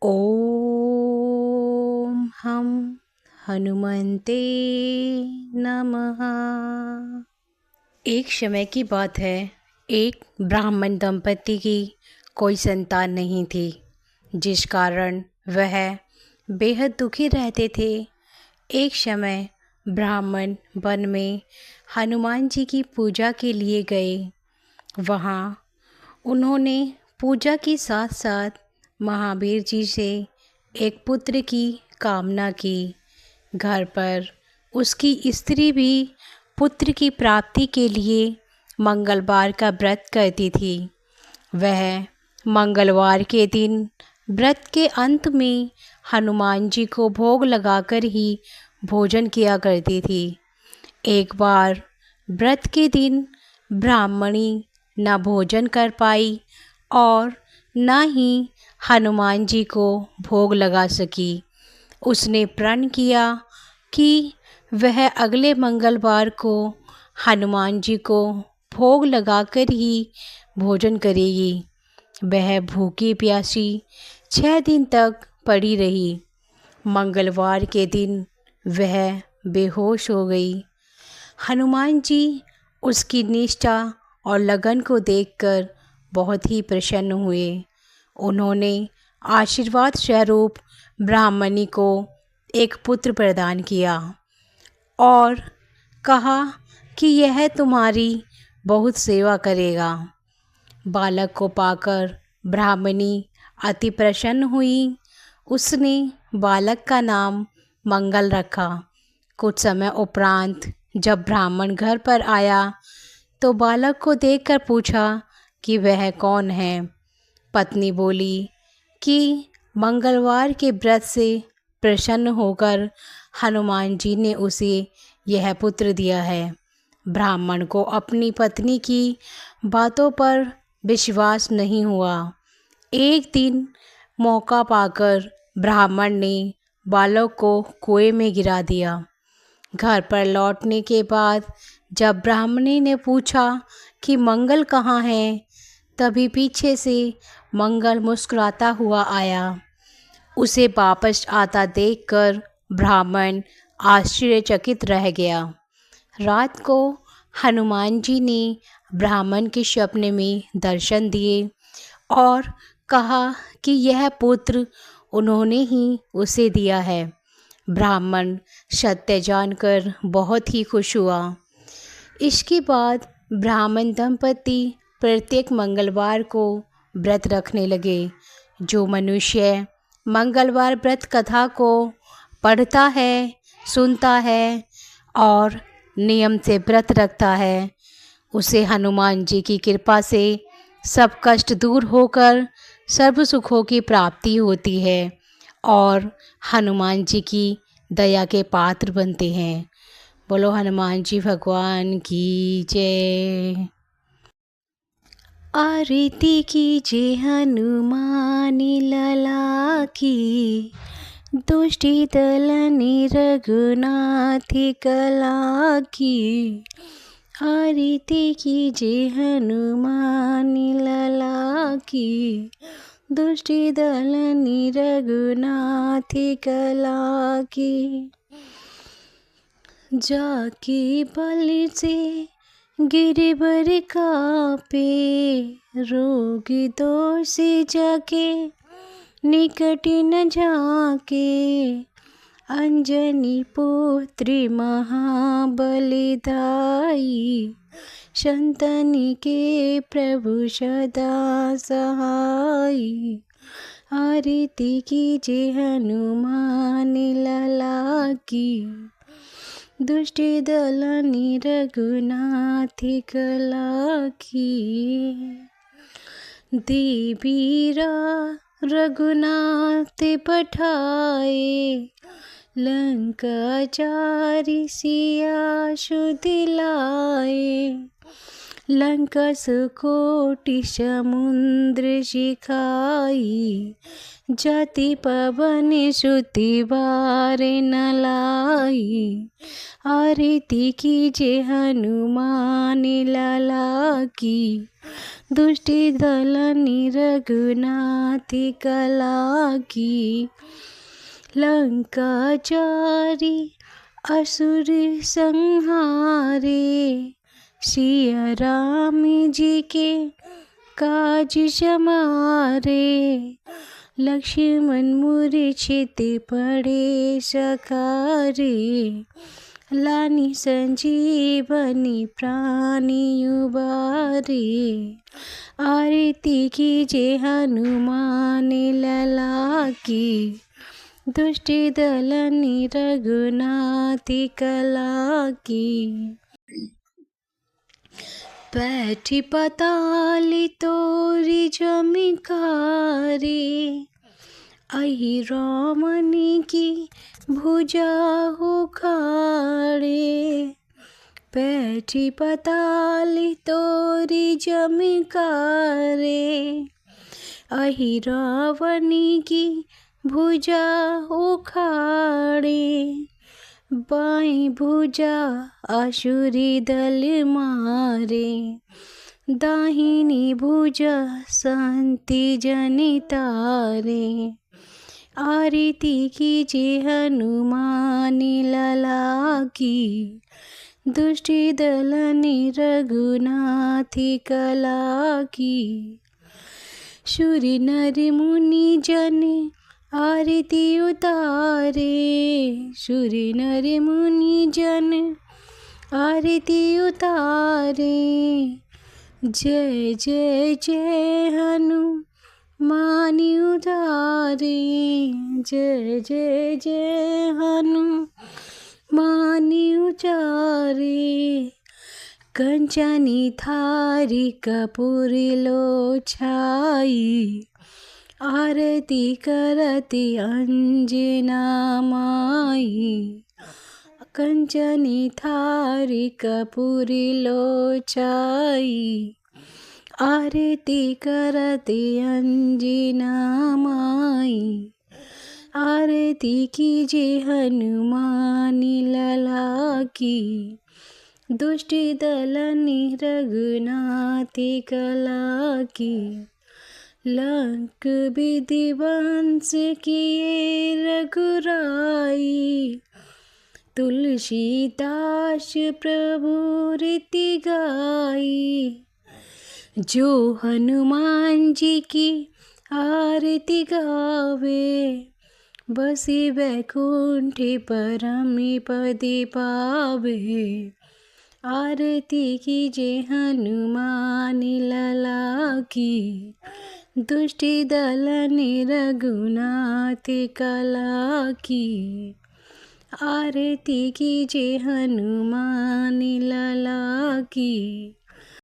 ॐ हम हनुमन्ते नमः। एक समय की बात है, एक ब्राह्मण दंपति की कोई संतान नहीं थी, जिस कारण वह बेहद दुखी रहते थे। एक समय ब्राह्मण वन में हनुमान जी की पूजा के लिए गए। वहाँ उन्होंने पूजा के साथ साथ महावीर जी से एक पुत्र की कामना की। घर पर उसकी स्त्री भी पुत्र की प्राप्ति के लिए मंगलवार का व्रत करती थी। वह मंगलवार के दिन व्रत के अंत में हनुमान जी को भोग लगाकर ही भोजन किया करती थी। एक बार व्रत के दिन ब्राह्मणी न भोजन कर पाई और न ही हनुमान जी को भोग लगा सकी। उसने प्रण किया कि वह अगले मंगलवार को हनुमान जी को भोग लगाकर ही भोजन करेगी। वह भूखी प्यासी 6 दिन तक पड़ी रही। मंगलवार के दिन वह बेहोश हो गई। हनुमान जी उसकी निष्ठा और लगन को देखकर बहुत ही प्रसन्न हुए। उन्होंने आशीर्वाद स्वरूप ब्राह्मणी को एक पुत्र प्रदान किया और कहा कि यह तुम्हारी बहुत सेवा करेगा। बालक को पाकर ब्राह्मणी अति प्रसन्न हुई। उसने बालक का नाम मंगल रखा। कुछ समय उपरांत जब ब्राह्मण घर पर आया तो बालक को देखकर पूछा कि वह कौन है। पत्नी बोली कि मंगलवार के व्रत से प्रसन्न होकर हनुमान जी ने उसे यह पुत्र दिया है। ब्राह्मण को अपनी पत्नी की बातों पर विश्वास नहीं हुआ। एक दिन मौका पाकर ब्राह्मण ने बालक को कुएं में गिरा दिया। घर पर लौटने के बाद जब ब्राह्मणी ने पूछा कि मंगल कहाँ है, तभी पीछे से मंगल मुस्कुराता हुआ आया। उसे वापस आता देखकर ब्राह्मण आश्चर्यचकित रह गया। रात को हनुमान जी ने ब्राह्मण के स्वप्न में दर्शन दिए और कहा कि यह पुत्र उन्होंने ही उसे दिया है। ब्राह्मण सत्य जानकर बहुत ही खुश हुआ। इसके बाद ब्राह्मण दंपति प्रत्येक मंगलवार को व्रत रखने लगे। जो मनुष्य मंगलवार व्रत कथा को पढ़ता है, सुनता है और नियम से व्रत रखता है, उसे हनुमान जी की कृपा से सब कष्ट दूर होकर सर्व सुखों की प्राप्ति होती है और हनुमान जी की दया के पात्र बनते हैं। बोलो हनुमान जी भगवान की जय। आरती कीजिए हनुमान लला की, दुष्टि दलनी रघुनाथ कला की। आरती कीजिए हनुमान लला की, दुष्टि दलनी रघुनाथ कला की। जाके बल से गिरबर कापे, रोग दोष जाके निकट न जाके। अंजनी पुत्री महाबलदाई, संतनि के प्रभु सदा सहाई। आरती कीजिए हनुमान लला की, दुष्ट दलनी रघुनाथ कला की। देवीरा रघुनाथ पठाए, लंका चारि सिया सुध लाए। लंका सुकोटि समुद्र सिखाई, जाति पवन श्रुति बारे न लाई। आरती कीजे हनुमान लाला की, दुष्टि दलनी रघुनाथ कला की। लंका चारी असुर संहारे, सिया राम जी के काज समारे। लक्ष्मण मूर्छित पड़े सकारे, लानी संजीवनी प्राणी उबारे। आरती कीजे हनुमान लला की, दुष्टि दलनी रघुनाथ कला की। बैठी पताली तोरी जमिकारे, अहि रामनी की भुजा उखाड़े। बैठी पताली तोरी जमिकारे, अहि रावणी की भुजा उखाड़े। बाईं भुजा आसुरी दल मारे, दाहिनी भुजा संति जनि तारे। आरती कीजे हनुमान लला की, दुष्टि दलनी रघुनाथ कला की। सूर्य नर मुनि जन आरती उतारे, सूर्य नर मुनि जन आरती उतारे। जय जय जय हनुमान उतारे, जय जय जय हनुमान उचारे। कंचनी थारी कपूर लो छाई, आरती करती अंजना माई। कंचनी थारी कपूर लो छाई, आरती करती अंजना माई। आरती कीजे हनुमान लला की, दुष्टि दलनी रघुनाथ कला की। लंक विधिवंश किए रघुराई, तुलसीदास प्रभु रीति गाई। जो हनुमान जी की आरती गावे, बसी वैकुंठ परम पद पावे। आरती कीजे हनुमान लला की, दुष्टि दलनी रघुनाथ कला की। आरती कीजे हनुमान लला की।